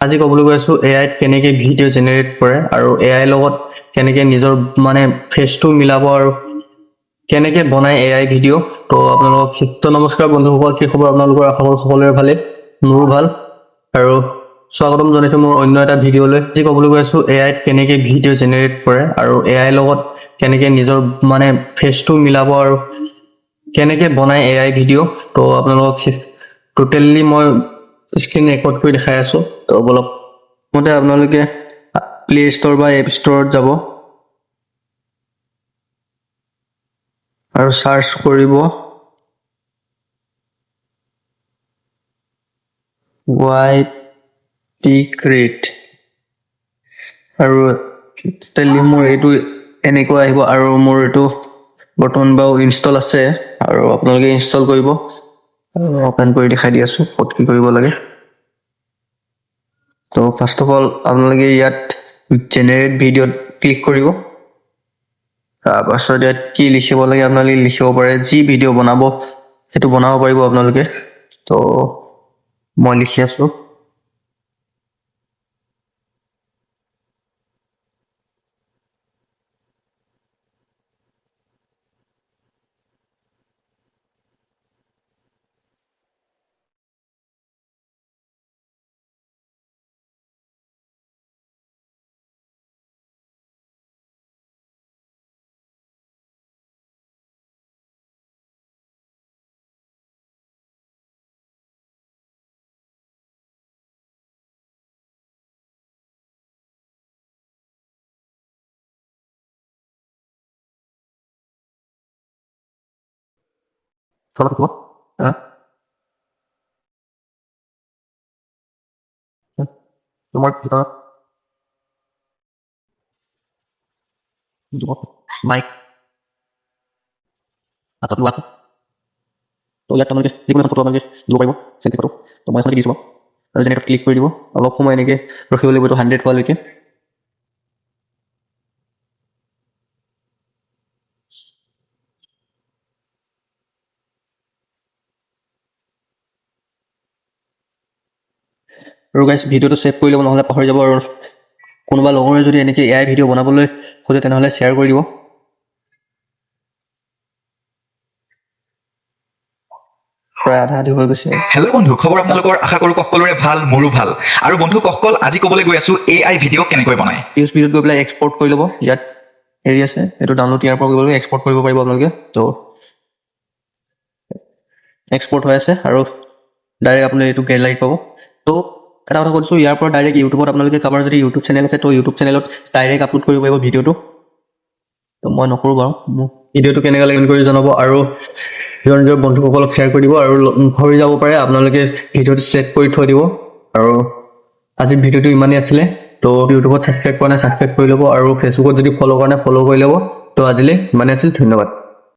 আজি ক'বলৈ গৈ আছো এআইত কেনেকৈ ভিডিঅ' জেনেৰেট কৰে আৰু এআইৰ লগত কেনেকৈ নিজৰ ফেচটো মিলাব আৰু কেনেকৈ বনায় এআই ভিডিঅ'। তো আপোনালোকক নমস্কাৰ বন্ধুসকল, কি খবৰ আপোনালোকৰ? আশা কৰোঁ সকলোৰে ভালেই, মোৰো ভাল। আৰু স্বাগতম জনাইছোঁ মোৰ অন্য এটা ভিডিঅ'লৈ। আজি ক'বলৈ গৈ আছো এআইত কেনেকৈ ভিডিঅ' জেনেৰেট কৰে আৰু এআইৰ লগত কেনেকৈ নিজৰ ফেচটো মিলাব আৰু কেনেকৈ বনায় এআই ভিডিঅ'। তো আপোনালোকক টোটেলি মই স্ক্ৰীন ৰেকৰ্ড কৰি দেখাই আছোঁ। তো বলক মতে আপোনালোকে প্লে ষ্ট'ৰ বা এপ ষ্ট'ৰত যাব আৰু চাৰ্চ কৰিব YTCreate আৰু টোটেলি মোৰ এইটো এনেকুৱা আহিব আৰু মোৰ এইটো বৰ্তমান বাৰু ইনষ্টল আছে আৰু আপোনালোকে ইনষ্টল কৰিব আৰু অপেন কৰি দেখাই দি আছোঁ ক'ত কি কৰিব লাগে। তো ফাৰ্ষ্ট অফ অল আপোনালোকে ইয়াত জেনেৰেট ভিডিঅ'ত ক্লিক কৰিব। তাৰপাছত ইয়াত কি লিখিব লাগে আপোনালোকে লিখিব পাৰে, যি ভিডিঅ' বনাব সেইটো বনাব পাৰিব আপোনালোকে। তো মই লিখি আছোঁ। তলত ক'ব তোমাৰ ভিতৰত মাইক হাতত লোৱা। তো ইয়াত আপোনালোকে যিকোনো এখন ফটো আপোনালোকে দিব পাৰিব, চেল্ফি ফটো। তো মই এখনকে দি দিছোঁ আৰু জেনেৰেটত ক্লিক কৰি দিব। অলপ সময় এনেকৈ ৰখিব লাগিব, এইটো 100 হোৱালৈকে। আৰু গাইজ ভিডিঅ'টো ছেভ কৰি ল'ব, নহ'লে পাহৰি যাব। আৰু কোনোবা লগৰে যদি এনেকৈ এআই ভিডিঅ' বনাবলৈ খোজে তেনেহ'লে শ্বেয়াৰ কৰি দিব। প্ৰায় আধা আধি হৈ গৈছে। হেল্ল' বন্ধু, খবৰ আপোনালোকৰ? আশা কৰোঁ সকলোৰে ভাল, মোৰো ভাল। আৰু বন্ধু কসকল, আজি ক'বলৈ গৈ আছোঁ AI ভিডিঅ' কেনেকৈ বনায়। ইউজ ভিডিঅ'ত গৈ পেলাই এক্সপৰ্ট কৰি ল'ব। ইয়াত হেৰি আছে, এইটো ডাউনলোড ইয়াৰ পৰা কৰিব লাগিব, এক্সপৰ্ট কৰিব পাৰিব আপোনালোকে। তো এক্সপৰ্ট হৈ আছে আৰু ডাইৰেক্ট আপুনি এইটো গেলাৰীত পাব। তো এটা কথা কৈছোঁ, ইয়াৰ পৰা ডাইৰেক্ট ইউটিউবত আপোনালোকে কাৰোবাৰ যদি ইউটিউব চেনেল আছে তো ইউটিউব চেনেলত ডাইৰেক্ট আপলোড কৰিব পাৰিব ভিডিঅ'টো। তো মই নকৰোঁ বাৰু। মোৰ ভিডিঅ'টো কেনেকৈ লাগে কৰি জনাব আৰু নিজৰ বন্ধুসকলক শ্বেয়াৰ কৰি দিব। আৰু পাহৰি যাব পাৰে, আপোনালোকে ভিডিঅ'টো ছেভ কৰি থৈ দিব। আৰু আজিৰ ভিডিঅ'টো ইমানেই আছিলে। তো ইউটিউবত ছাবস্ক্ৰাইব কৰা নাই ছাবস্ক্ৰাইব কৰি ল'ব আৰু ফেচবুকত যদি ফ'ল' কৰা নাই ফ'ল' কৰি ল'ব। তো আজিলৈ ইমানেই আছিল, ধন্যবাদ।